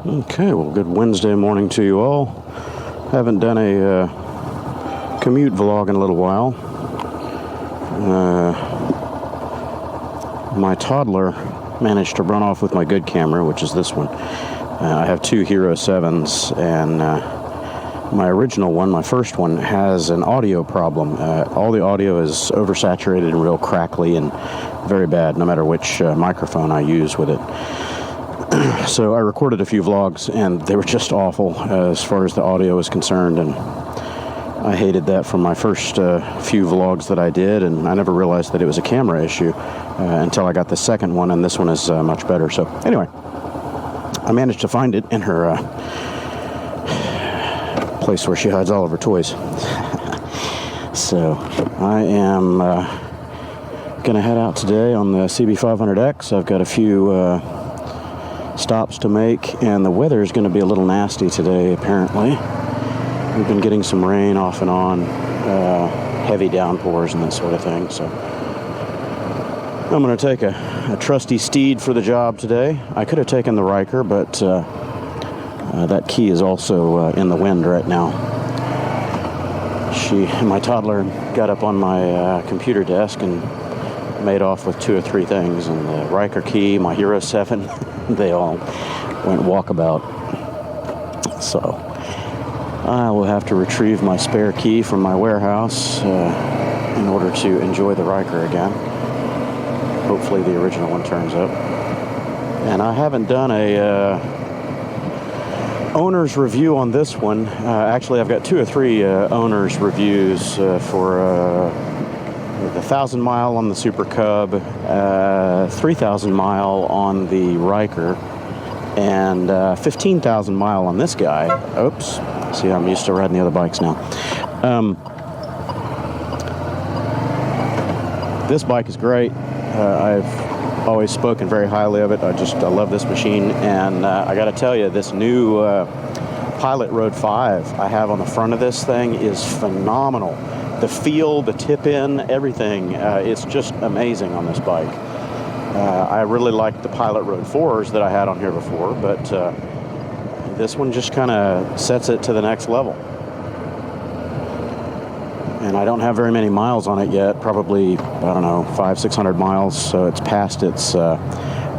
Okay, well, good Wednesday morning to you all. Haven't done a commute vlog in a little while. My toddler managed to run off with my good camera, which is this one. I have two Hero 7s, and my original one, my first one, has an audio problem. All the audio is oversaturated and real crackly and very bad, no matter which microphone I use with it. So I recorded a few vlogs, and they were just awful as far as the audio is concerned, and I hated that from my first few vlogs that I did, and I never realized that it was a camera issue until I got the second one, and this one is much better. So anyway, I managed to find it in her place where she hides all of her toys. So I am going to head out today on the CB500X. I've got a few stops to make, and the weather is going to be a little nasty today, apparently. We've been getting some rain off and on, heavy downpours and that sort of thing, so I'm going to take a trusty steed for the job today. I could have taken the Ryker, but that key is also in the wind right now. My toddler got up on my computer desk and made off with 2 or 3 things, and the Ryker key, my Hero 7, they all went walkabout. So I will have to retrieve my spare key from my warehouse in order to enjoy the Ryker again. Hopefully the original one turns up. And I haven't done a owner's review on this one. Actually, I've got 2 or 3 owner's reviews for the 1,000 mile on the Super Cub, 3,000 mile on the Ryker, and 15,000 mile on this guy. Oops. See, I'm used to riding the other bikes now. This bike is great. I've always spoken very highly of it. I love this machine, and I got to tell you, this new PIlot Road 5 I have on the front of this thing is phenomenal. The feel, the tip-in, everything, it's just amazing on this bike. I really liked the PIlot Road 4s that I had on here before, but this one just kind of sets it to the next level. And I don't have very many miles on it yet, probably, I don't know, 500-600 miles, so it's past its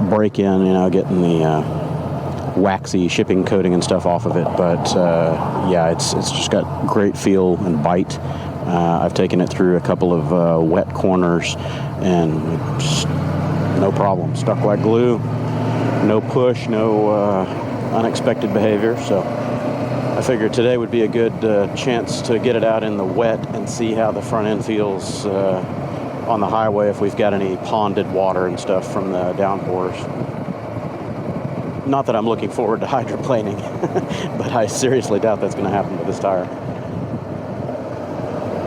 break-in, getting the waxy shipping coating and stuff off of it. But yeah, it's just got great feel and bite. I've taken it through a couple of wet corners, and just no problem. Stuck like glue, no push, no unexpected behavior. So I figured today would be a good chance to get it out in the wet and see how the front end feels on the highway, if we've got any ponded water and stuff from the downpours. Not that I'm looking forward to hydroplaning, but I seriously doubt that's going to happen with this tire.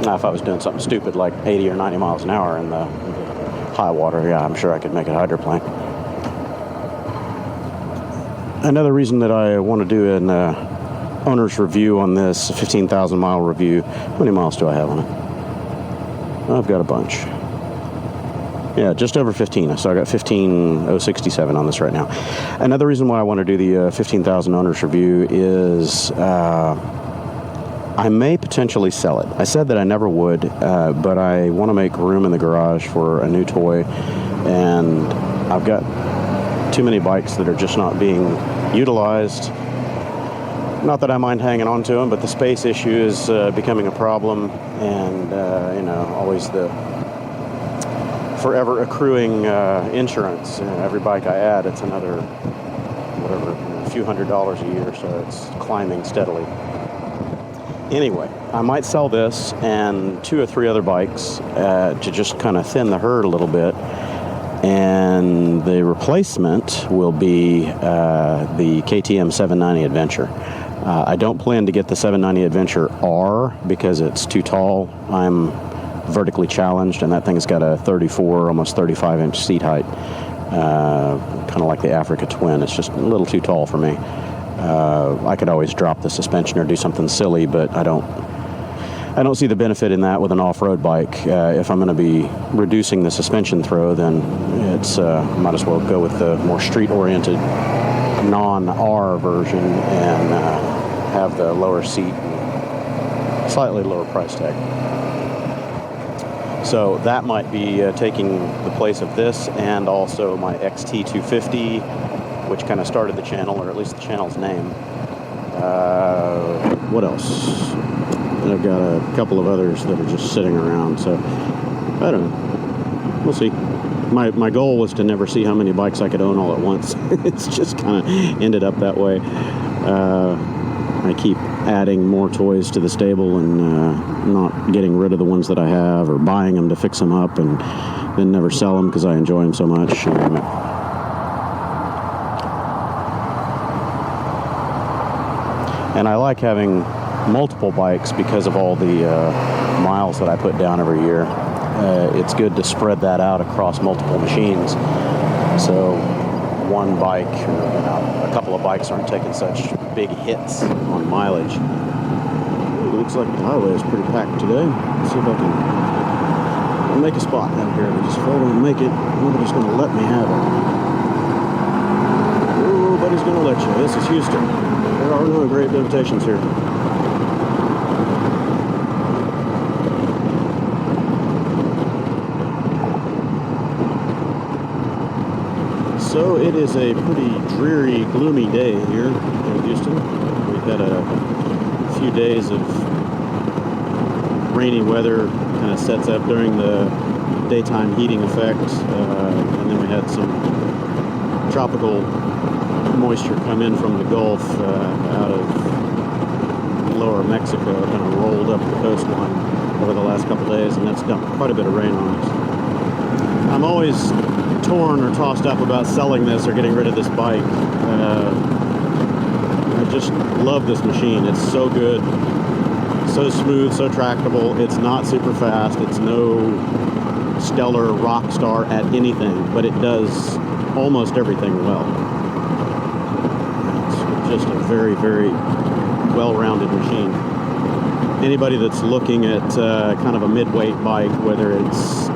Now, if I was doing something stupid like 80 or 90 miles an hour in the high water, yeah, I'm sure I could make it hydroplane. Another reason that I want to do an owner's review on this 15,000 mile review. How many miles do I have on it? I've got a bunch. Yeah, just over 15. So I got 15,067 on this right now. Another reason why I want to do the 15,000 owner's review is I may potentially sell it. I said that I never would, but I want to make room in the garage for a new toy, and I've got too many bikes that are just not being utilized. Not that I mind hanging on to them, but the space issue is becoming a problem, and always the forever accruing insurance. Every bike I add, it's another a few $100s a year, so it's climbing steadily. Anyway, I might sell this and 2 or 3 other bikes to just kind of thin the herd a little bit, and the replacement will be the KTM 790 Adventure. I don't plan to get the 790 Adventure R because it's too tall. I'm vertically challenged, and that thing's got a 34, almost 35-inch seat height, kind of like the Africa Twin. It's just a little too tall for me. I could always drop the suspension or do something silly, but I don't see the benefit in that with an off-road bike. If I'm going to be reducing the suspension throw, then it's might as well go with the more street-oriented non-R version and have the lower seat and slightly lower price tag. So that might be taking the place of this, and also my XT250, which kind of started the channel, or at least the channel's name. What else? I've got a couple of others that are just sitting around, so I don't know. We'll see. My goal was to never see how many bikes I could own all at once. It's just kind of ended up that way. I keep adding more toys to the stable and not getting rid of the ones that I have, or buying them to fix them up and then never sell them because I enjoy them so much. And I like having multiple bikes because of all the miles that I put down every year. It's good to spread that out across multiple machines. So one bike, a couple of bikes aren't taking such big hits on mileage. Ooh, looks like the highway is pretty packed today. Let's see if I can make a spot down here. Because if I don't make it, nobody's going to let me have it. Nobody's going to let you. This is Houston. There are no great limitations here. So it is a pretty dreary, gloomy day here in Houston. We've had a few days of rainy weather, kind of sets up during the daytime heating effect, and then we had some tropical moisture come in from the Gulf out of lower Mexico, kind of rolled up the coastline over the last couple days, and that's dumped quite a bit of rain on us. I'm always torn or tossed up about selling this or getting rid of this bike. I just love this machine. It's so good, so smooth, so tractable. It's not super fast. It's no stellar rock star at anything, but it does almost everything well. It's just a very, very well-rounded machine. Anybody that's looking at kind of a mid-weight bike, whether it's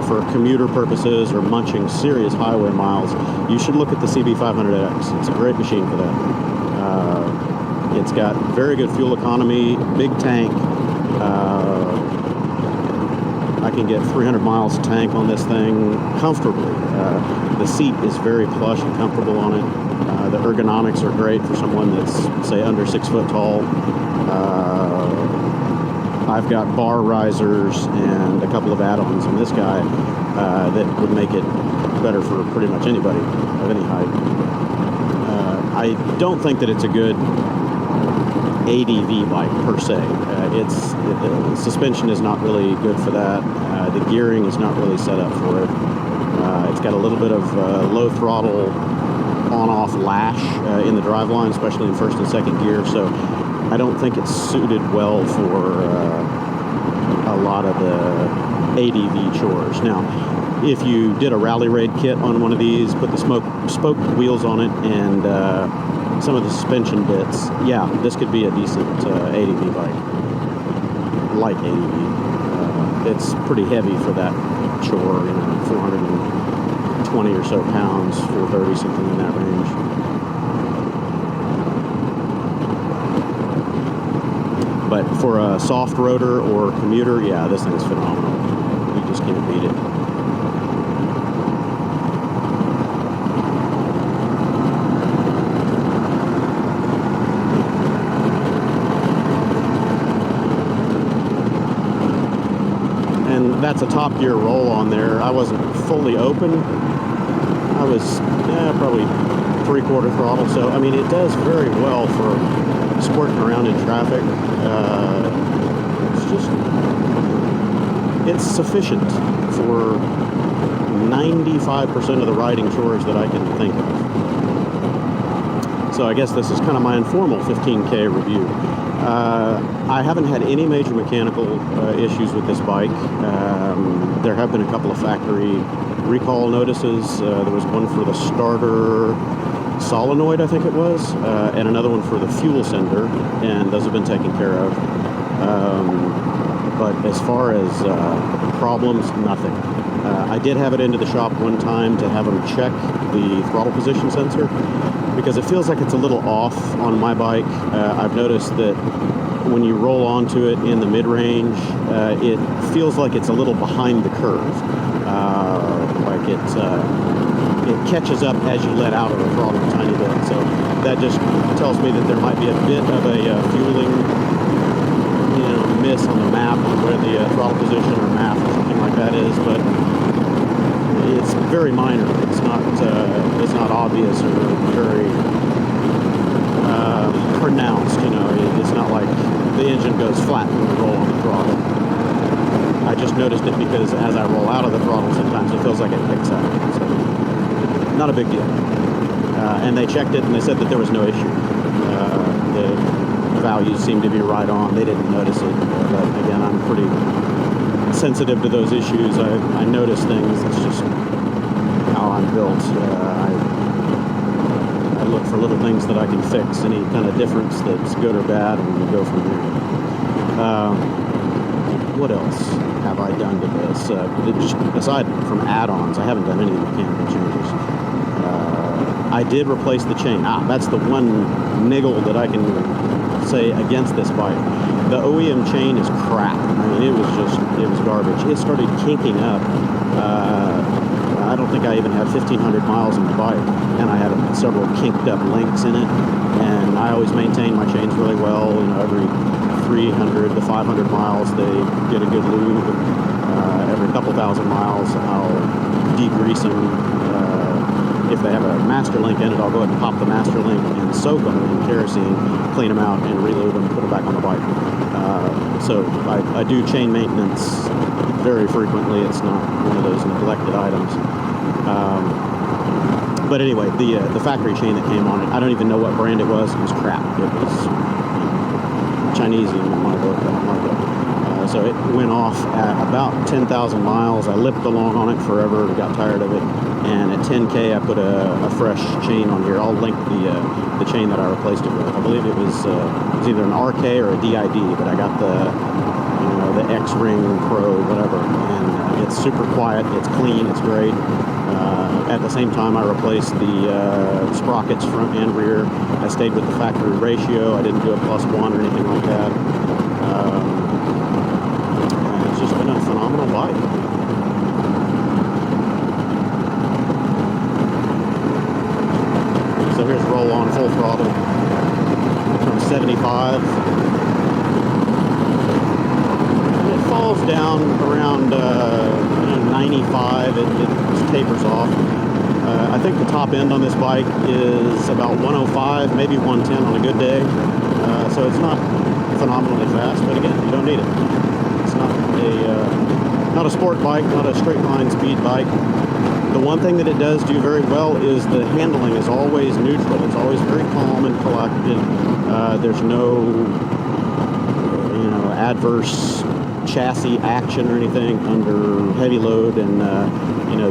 for commuter purposes or munching serious highway miles, you should look at the CB500X. It's a great machine for that. It's got very good fuel economy, big tank. I can get 300 miles tank on this thing comfortably. The seat is very plush and comfortable on it. The ergonomics are great for someone that's, say, under 6 foot tall. I've got bar risers and a couple of add-ons on this guy that would make it better for pretty much anybody of any height. I don't think that it's a good ADV bike per se. The suspension is not really good for that. The gearing is not really set up for it. It's got a little bit of low throttle on-off lash in the driveline, especially in first and second gear. So I don't think it's suited well for a lot of the ADV chores. Now, if you did a rally raid kit on one of these, put the spoke wheels on it and some of the suspension bits, yeah, this could be a decent ADV bike, like ADV. It's pretty heavy for that chore, 420 or so pounds, 430, something in that range. But for a soft roader or commuter, yeah, this thing's phenomenal. You just can't beat it. And that's a top gear roll on there. I wasn't fully open. I was probably 3/4 throttle. So, I mean, it does very well for squirting around in traffic. It's sufficient for 95% of the riding chores that I can think of. So I guess this is kind of my informal 15K review. I haven't had any major mechanical issues with this bike. There have been a couple of factory recall notices. There was one for the starter solenoid, I think it was, and another one for the fuel sender, and those have been taken care of. But as far as problems, nothing. I did have it into the shop one time to have them check the throttle position sensor, because it feels like it's a little off on my bike. I've noticed that when you roll onto it in the mid-range, it feels like it's a little behind the curve. Like it catches up as you let out of the throttle a tiny bit. So that just tells me that there might be a bit of a fueling, miss on the map on where the throttle position or map or something like that is, but it's very minor. It's not obvious or very pronounced. It's not like the engine goes flat when you roll on the throttle. I just noticed it because as I roll out of the throttle, sometimes it feels like it picks up. So, not a big deal. And they checked it and they said that there was no issue. The values seemed to be right on. They didn't notice it. But again, I'm pretty sensitive to those issues. I notice things. It's just how I'm built. I look for little things that I can fix, any kind of difference that's good or bad, and we go from there. What else have I done to this? Just aside from add-ons, I haven't done any mechanical changes. I did replace the chain. That's the one niggle that I can say against this bike. The OEM chain is crap. I mean, it was garbage. It started kinking up. I don't think I even had 1,500 miles on the bike, and I had several kinked up links in it. And I always maintain my chains really well. Every 300 to 500 miles, they get a good lube. Every couple thousand miles, I'll degrease them. If they have a master link in it, I'll go ahead and pop the master link and soak them in kerosene, clean them out, and relube them, put them back on the bike. So I do chain maintenance very frequently. It's not one of those neglected items. But anyway, the factory chain that came on it, I don't even know what brand it was. It was crap. It was Chinese in my book. I don't like it. So it went off at about 10,000 miles. I lipped along on it forever, got tired of it. And at 10K, I put a fresh chain on here. I'll link the chain that I replaced it with. I believe it was either an RK or a DID, but I got the X-Ring Pro, whatever. And it's super quiet. It's clean. It's great. At the same time, I replaced the sprockets front and rear. I stayed with the factory ratio. I didn't do a +1 or anything like that. And it's just been a phenomenal bike. So here's roll on full throttle from 75. And it falls down around 95. It tapers off. I think the top end on this bike is about 105, maybe 110 on a good day. So it's not phenomenally fast, but again, you don't need it. It's not a sport bike, not a straight line speed bike. The one thing that it does do very well is the handling is always neutral. It's always very calm and collected. There's no, adverse chassis action or anything under heavy load and,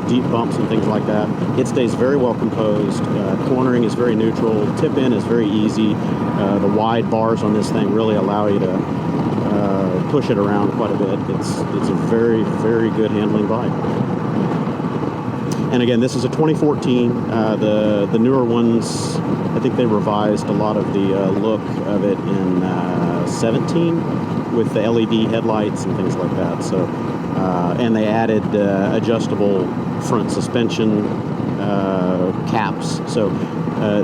deep bumps and things like that. It stays very well composed. Cornering is very neutral. Tip in is very easy. The wide bars on this thing really allow you to push it around quite a bit. It's a very, very good handling bike. And again, this is a 2014. The newer ones, I think they revised a lot of the look of it in 17 with the LED headlights and things like that. So, and they added adjustable front suspension caps. So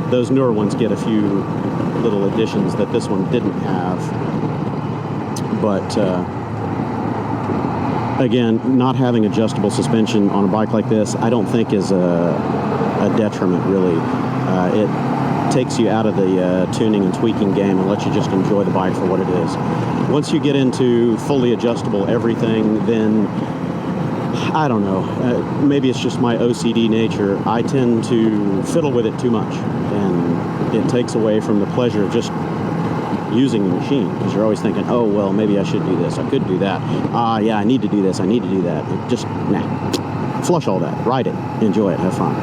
those newer ones get a few little additions that this one didn't have. But again, not having adjustable suspension on a bike like this, I don't think is a detriment, really. It takes you out of the tuning and tweaking game and lets you just enjoy the bike for what it is. Once you get into fully adjustable everything, then, I don't know, maybe it's just my OCD nature. I tend to fiddle with it too much, and it takes away from the pleasure of just using the machine, because you're always thinking, oh, well, maybe I should do this, I could do that, yeah, I need to do this, I need to do that. Just, flush all that, ride it, enjoy it, have fun.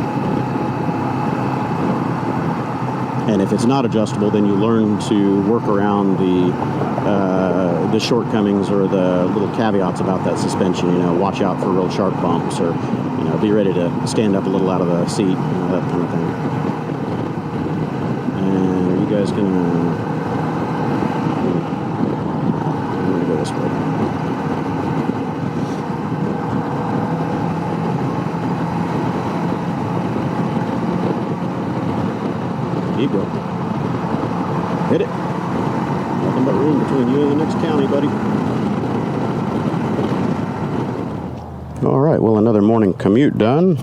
And if it's not adjustable, then you learn to work around the shortcomings or the little caveats about that suspension. Watch out for real sharp bumps, or be ready to stand up a little out of the seat, that kind of thing. guys can... I'm going to go this way. Keep going. Hit it. Nothing but room between you and the next county, buddy. All right, well, another morning commute done.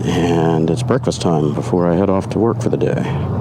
And it's breakfast time before I head off to work for the day.